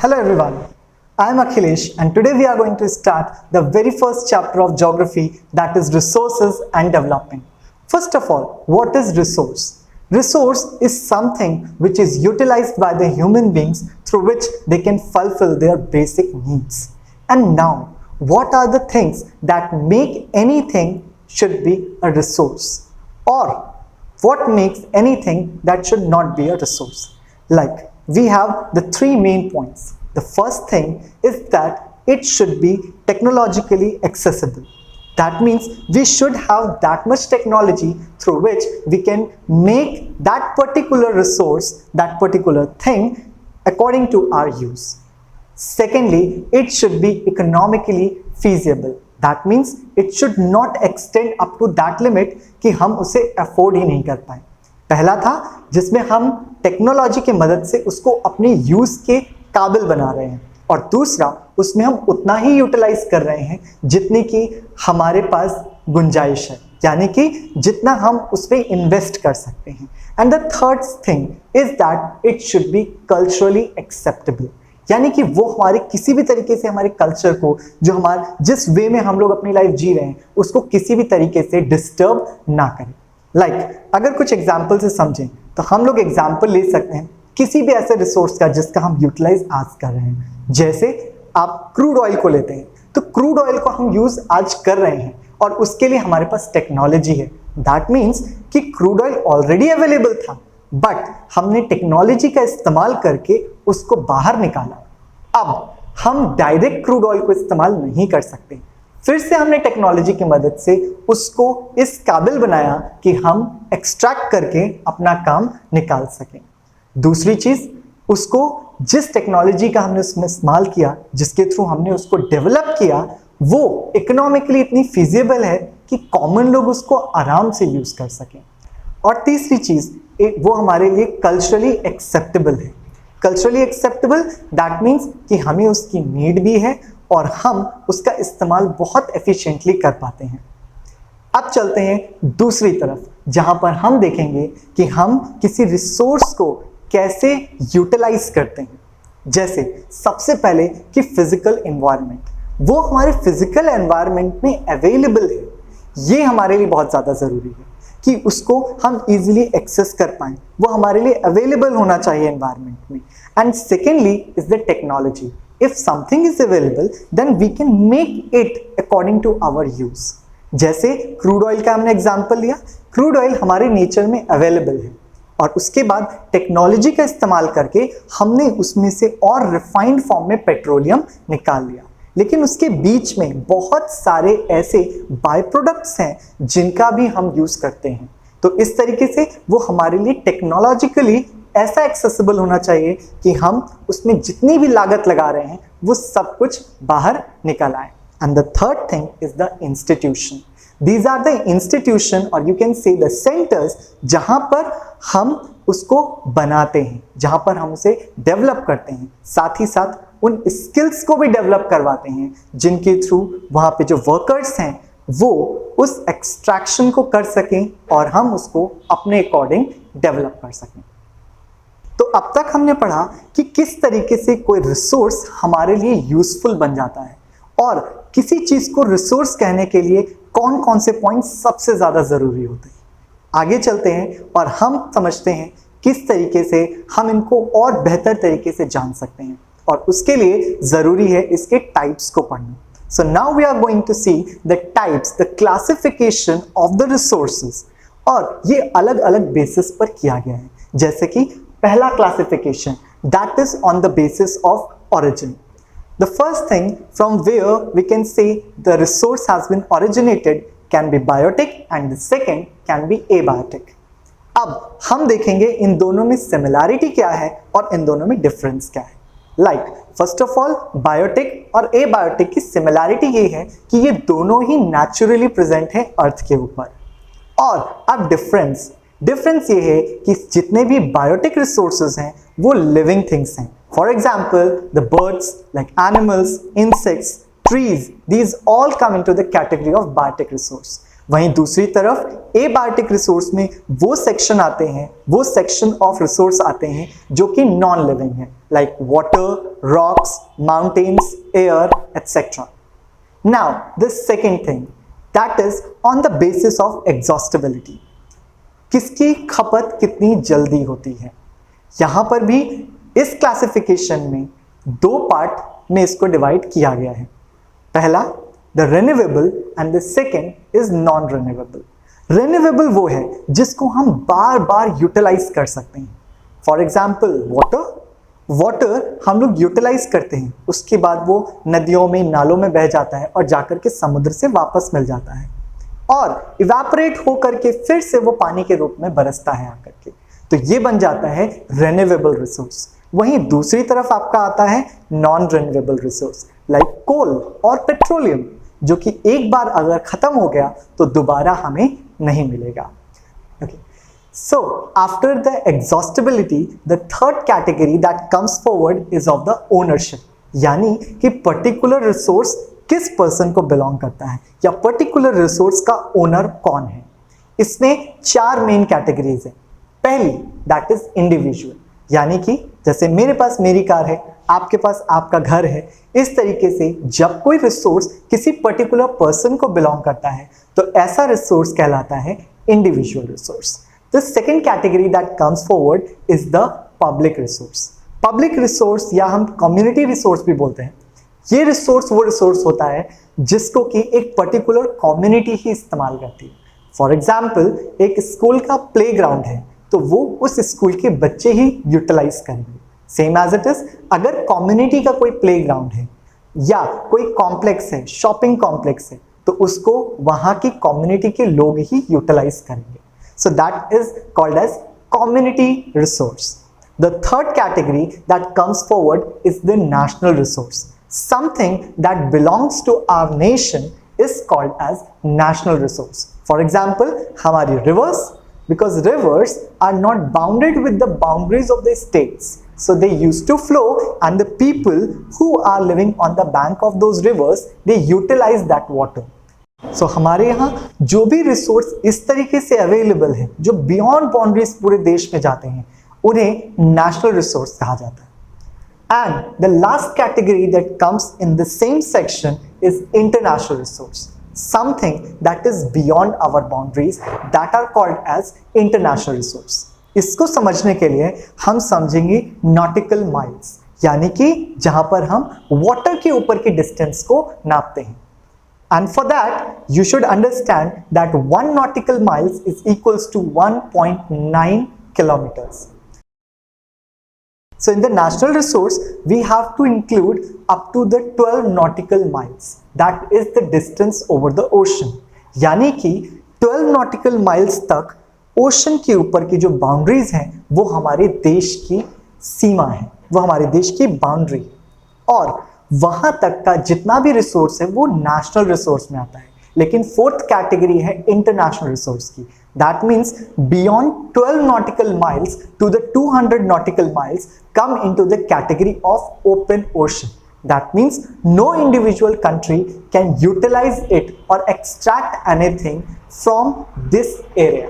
Hello everyone, I am Akhilesh and today we are going to start the very first chapter of geography, that is resources and development. First of all, what is resource? Resource is something which is utilized by the human beings through which they can fulfill their basic needs. And now, what are the things that make anything should be a resource? Or what makes anything that should not be a resource? Like, we have the three main points. The first thing is that it should be technologically accessible. That means we should have that much technology through which we can make that particular resource, that particular thing according to our use. Secondly, it should be economically feasible. That means it should not extend up to that limit कि हम उसे afford ही नहीं कर पाए. पहला था जिसमें हम टेक्नोलॉजी की मदद से उसको अपने यूज के काबिल बना रहे हैं, और दूसरा उसमें हम उतना ही यूटिलाइज कर रहे हैं जितनी की हमारे पास गुंजाइश है, यानी कि जितना हम उस पर इन्वेस्ट कर सकते हैं. And the third thing is that it should be culturally acceptable, यानी कि वो हमारे किसी भी तरीके से हमारे कल्चर को, जो हमारे जिस वे में हम लोग अपनी लाइफ जी रहे हैं, उसको किसी भी तरीके से डिस्टर्ब ना करें. अगर कुछ एग्जाम्पल से समझें तो हम लोग एग्जाम्पल ले सकते हैं किसी भी ऐसे रिसोर्स का जिसका हम यूटिलाइज आज कर रहे हैं. जैसे आप क्रूड ऑयल को लेते हैं, तो क्रूड ऑयल को हम यूज आज कर रहे हैं और उसके लिए हमारे पास टेक्नोलॉजी है. दैट मीन्स कि क्रूड ऑयल ऑलरेडी अवेलेबल था, बट हमने टेक्नोलॉजी का इस्तेमाल करके उसको बाहर निकाला. अब हम डायरेक्ट क्रूड ऑयल को इस्तेमाल नहीं कर सकते, फिर से हमने टेक्नोलॉजी की मदद से उसको इस काबिल बनाया कि हम एक्सट्रैक्ट करके अपना काम निकाल सकें. दूसरी चीज, उसको जिस टेक्नोलॉजी का हमने उसमें इस्तेमाल किया, जिसके थ्रू हमने उसको डेवलप किया, वो इकोनॉमिकली इतनी फिजिबल है कि कॉमन लोग उसको आराम से यूज कर सकें. और तीसरी चीज, वो हमारे लिए कल्चरली एक्सेप्टेबल है. कल्चरली एक्सेप्टेबल दैट मीन्स कि हमें उसकी नीड भी है और हम उसका इस्तेमाल बहुत एफिशिएंटली कर पाते हैं. अब चलते हैं दूसरी तरफ, जहां पर हम देखेंगे कि हम किसी रिसोर्स को कैसे यूटिलाइज करते हैं. जैसे सबसे पहले कि फिजिकल एनवायरनमेंट, वो हमारे फिजिकल एनवायरनमेंट में अवेलेबल है, ये हमारे लिए बहुत ज़्यादा ज़रूरी है कि उसको हम इजीली एक्सेस कर पाएँ. वो हमारे लिए अवेलेबल होना चाहिए एनवायरनमेंट में. And secondly is the technology. If something is available, then we can make it according to our use. जैसे क्रूड ऑयल का हमने एग्जांपल लिया, क्रूड ऑयल हमारे नेचर में अवेलेबल है और उसके बाद टेक्नोलॉजी का इस्तेमाल करके हमने उसमें से और रिफाइंड फॉर्म में पेट्रोलियम निकाल लिया. लेकिन उसके बीच में बहुत सारे ऐसे बाय प्रोडक्ट्स हैं जिनका भी हम यूज करते हैं. तो इस तरीके से वो हमारे लिए टेक्नोलॉजिकली ऐसा एक्सेसिबल होना चाहिए कि हम उसमें जितनी भी लागत लगा रहे हैं वो सब कुछ बाहर निकल आए. And the third thing is the institution. These are the institution और you can say the centres जहां पर हम उसको बनाते हैं, जहां पर हम उसे डेवलप करते हैं, साथ ही साथ उन स्किल्स को भी डेवलप करवाते हैं जिनके थ्रू वहां पे जो वर्कर्स हैं वो उस एक्सट्रैक्शन को कर सकें और हम उसको अपने अकॉर्डिंग डेवलप कर सकें. तो अब तक हमने पढ़ा कि किस तरीके से कोई रिसोर्स हमारे लिए यूजफुल बन जाता है और किसी चीज को रिसोर्स कहने के लिए कौन कौन से पॉइंट्स सबसे ज्यादा जरूरी होते हैं. आगे चलते हैं और हम समझते हैं किस तरीके से हम इनको और बेहतर तरीके से जान सकते हैं, और उसके लिए जरूरी है इसके टाइप्स को पढ़ना. So now we are going to see the types, the classification of the resources, और ये अलग अलग बेसिस पर किया गया है. जैसे कि पहला classification, that is on the basis of origin. The first thing from where we can say the resource has been originated can be biotic and the second can be abiotic. अब हम देखेंगे इन दोनों में सिमिलैरिटी क्या है और इन दोनों में डिफरेंस क्या है. Like first of all biotic और एबायोटिक की सिमिलैरिटी ये है कि ये दोनों ही नेचुरली प्रेजेंट है अर्थ के ऊपर. और अब डिफरेंस ये है कि जितने भी बायोटिक रिसोर्सेज हैं वो लिविंग थिंग्स हैं. For example the birds, like animals, insects, trees, these all come into the category of biotic resource. वहीं दूसरी तरफ एबायोटिक रिसोर्स में वो सेक्शन ऑफ रिसोर्स आते हैं जो कि नॉन लिविंग है. like water, rocks, mountains, air, etc. Now, the second thing, that is on the basis of exhaustibility. किसकी खपत कितनी जल्दी होती है. यहां पर भी इस क्लासिफिकेशन में दो पार्ट में इसको डिवाइड किया गया है. पहला the renewable and the second is non renewable. Renewable वो है जिसको हम बार बार यूटिलाइज कर सकते हैं. फॉर एग्जाम्पल वाटर हम लोग यूटिलाइज करते हैं, उसके बाद वो नदियों में, नालों में बह जाता है और जाकर के समुद्र से वापस मिल जाता है और इवेपोरेट होकर के फिर से वो पानी के रूप में बरसता है आकर के. तो ये बन जाता है रिन्यूएबल रिसोर्स. वहीं दूसरी तरफ आपका आता है नॉन रिन्यूएबल रिसोर्स लाइक कोल और पेट्रोलियम, जो कि एक बार अगर खत्म हो गया तो दोबारा हमें नहीं मिलेगा. Okay. So after the exhaustibility, the third category that comes forward is of the ownership. यानी कि पर्टिकुलर रिसोर्स किस पर्सन को बिलोंग करता है या पर्टिकुलर रिसोर्स का ओनर कौन है. इसमें चार मेन कैटेगरीज है. पहली दैट इज इंडिविजुअल, यानी कि जैसे मेरे पास मेरी कार है, आपके पास आपका घर है. इस तरीके से जब कोई रिसोर्स किसी पर्टिकुलर पर्सन को बिलोंग करता है तो ऐसा रिसोर्स कहलाता है individual resource. The second category that comes forward is the public resource. Public resource या हम community resource भी बोलते हैं. ये रिसोर्स वो रिसोर्स होता है जिसको कि एक पर्टिकुलर कम्युनिटी ही इस्तेमाल करती है. फॉर एग्जाम्पल एक स्कूल का प्ले ग्राउंड है तो वो उस स्कूल के बच्चे ही यूटिलाइज करेंगे. सेम एज इट इज अगर कम्युनिटी का कोई प्ले ग्राउंड है या कोई कॉम्प्लेक्स है, शॉपिंग कॉम्प्लेक्स है, तो उसको वहां की कम्युनिटी के लोग ही यूटिलाइज करेंगे. So that is called as community resource. The third category that comes forward is the national resource. Something that belongs to our nation is called as national resource. For example, हमारी rivers, because rivers are not bounded with the boundaries of the states. So they used to flow and the people who are living on the bank of those rivers, they utilize that water. So, हमारे यहाँ जो भी resource इस तरीके से available है जो beyond boundaries पूरे देश में जाते हैं, उन्हें नेशनल रिसोर्स कहा जाता है. And the last category that comes in the same section is international resource. Something that is beyond our boundaries that are called as international resource. इसको समझने के लिए हम समझेंगे नॉटिकल माइल्स, यानी कि जहां पर हम वाटर के ऊपर की डिस्टेंस को नापते हैं. And for that, you should understand that 1 nautical miles is equals to 1.9 kilometers. So in the national resource, we have to include up to the 12 nautical miles. That is the distance over the ocean. यानी कि 12 nautical miles तक ocean के ऊपर की जो boundaries हैं वो हमारे देश की सीमा है, वो हमारे देश की बाउंड्री. और वहां तक का जितना भी रिसोर्स है वो नेशनल रिसोर्स में आता है. लेकिन फोर्थ कैटेगरी है इंटरनेशनल रिसोर्स की. That means beyond 12 nautical miles to the 200 nautical miles come into the category of open ocean. That means no individual country can utilise it और extract anything from this area.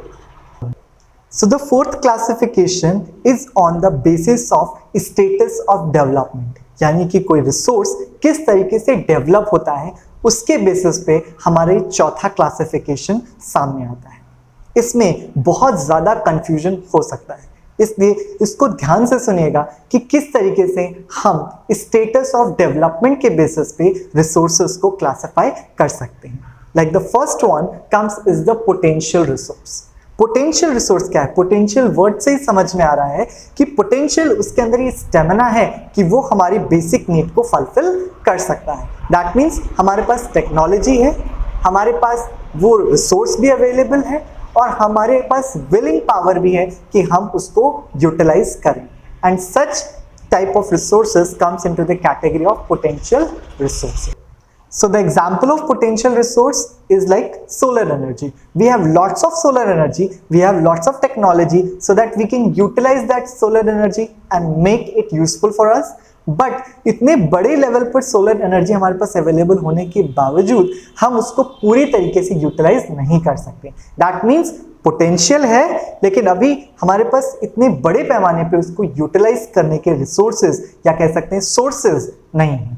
So the fourth classification is on the basis of status of development. यानी कि कोई resource किस तरीके से develop होता है उसके बेसिस पे हमारे चौथा क्लासिफिकेशन सामने आता है. इसमें बहुत ज़्यादा कंफ्यूजन हो सकता है, इसलिए इसको ध्यान से सुनिएगा कि किस तरीके से हम स्टेटस ऑफ डेवलपमेंट के बेसिस पे रिसोर्सेज को क्लासिफाई कर सकते हैं. Like the first one comes is the potential resource. Potential resource क्या है? पोटेंशियल वर्ड से ही समझ में आ रहा है कि पोटेंशियल उसके अंदर ये स्टेमिना है कि वो हमारी बेसिक नीड को फुलफिल कर सकता है. दैट मीन्स हमारे पास टेक्नोलॉजी है, हमारे पास वो रिसोर्स भी अवेलेबल है और हमारे पास विलिंग पावर भी है कि हम उसको यूटिलाइज करें. And such type of resources comes into the category of potential resources. So the example of potential resource is like solar energy. We have lots of solar energy, we have lots of technology so that we can utilize that solar energy and make it useful for us. But इतने बड़े level पर solar energy हमारे पास available होने के बावजूद हम उसको पूरी तरीके से यूटिलाइज नहीं कर सकते. दैट मीन्स पोटेंशियल है, लेकिन अभी हमारे पास इतने बड़े पैमाने पे उसको यूटिलाइज करने के रिसोर्सेज या कह सकते हैं सोर्सेज नहीं है।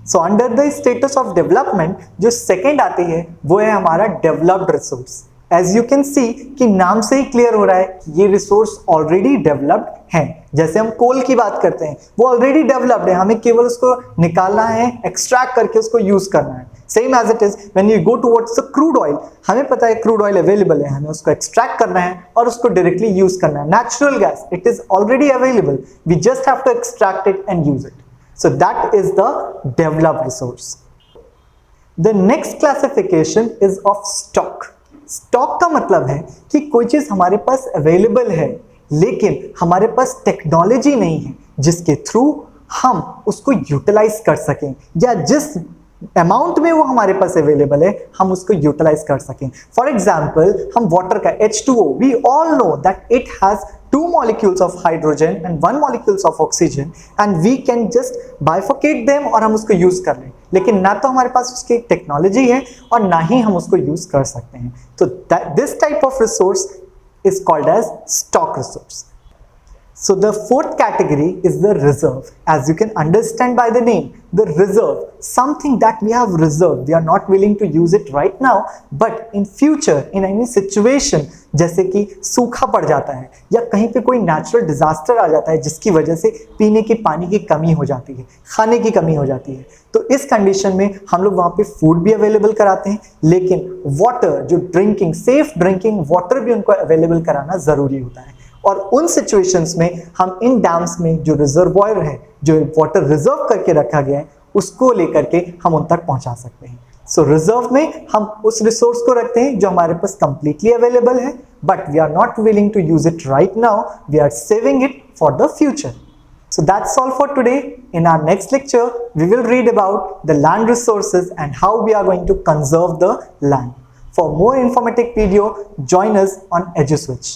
So under the status of development जो सेकेंड आती है वो है हमारा developed resource. As you can see कि नाम से ही क्लियर हो रहा है ये रिसोर्स ऑलरेडी डेवलप्ड है। जैसे हम कोल की बात करते हैं, वो ऑलरेडी डेवलप्ड है, हमें केवल उसको निकालना है, एक्सट्रैक्ट करके उसको यूज करना है। Same as it is when you go towards the crude oil, हमें पता है क्रूड ऑयल अवेलेबल है, हमें उसको एक्सट्रैक्ट करना है और उसको डायरेक्टली यूज करना है। Natural gas, it is already available, we just have to extract it and use it. So that is the developed resource. The next classification is of stock. Stock का मतलब है कि कोई चीज हमारे पास अवेलेबल है लेकिन हमारे पास टेक्नोलॉजी नहीं है जिसके थ्रू हम उसको यूटिलाइज कर सकें, या जिस अमाउंट में वो हमारे पास अवेलेबल है हम उसको यूटिलाइज कर सकें। फॉर एग्जाम्पल हम वाटर का H2O, we all know that it has 2 molecules of hydrogen and 1 molecules of oxygen and we can just bifurcate them और हम उसको यूज कर लें, लेकिन ना तो हमारे पास उसकी टेक्नोलॉजी है और ना ही हम उसको यूज कर सकते हैं। तो this type of resource is called as stock resource. So the fourth category is the reserve. As you can understand by the name, the reserve, something that we have reserved, we are not willing to use it right now, but in future in any situation, जैसे कि सूखा पड़ जाता है या कहीं पे कोई नेचुरल डिजास्टर आ जाता है जिसकी वजह से पीने के पानी की कमी हो जाती है, खाने की कमी हो जाती है, तो इस कंडीशन में हम लोग वहाँ पे फूड भी अवेलेबल कराते हैं, लेकिन वाटर, जो ड्रिंकिंग, सेफ ड्रिंकिंग वाटर भी उनको अवेलेबल कराना जरूरी होता है। और उन सिचुएशंस में हम इन डैम्स में जो रिजर्वॉयर है, जो वाटर रिजर्व करके रखा गया है, उसको लेकर के हम उन तक पहुंचा सकते हैं। सो रिजर्व में हम उस रिसोर्स को रखते हैं जो हमारे पास कंप्लीटली अवेलेबल है, but we are not willing to use it right now, we are saving it for the future. So that's all for today. In our next lecture, we will read about the land resources and how we are going to conserve the land. For more informative video, join us on EduSwitch.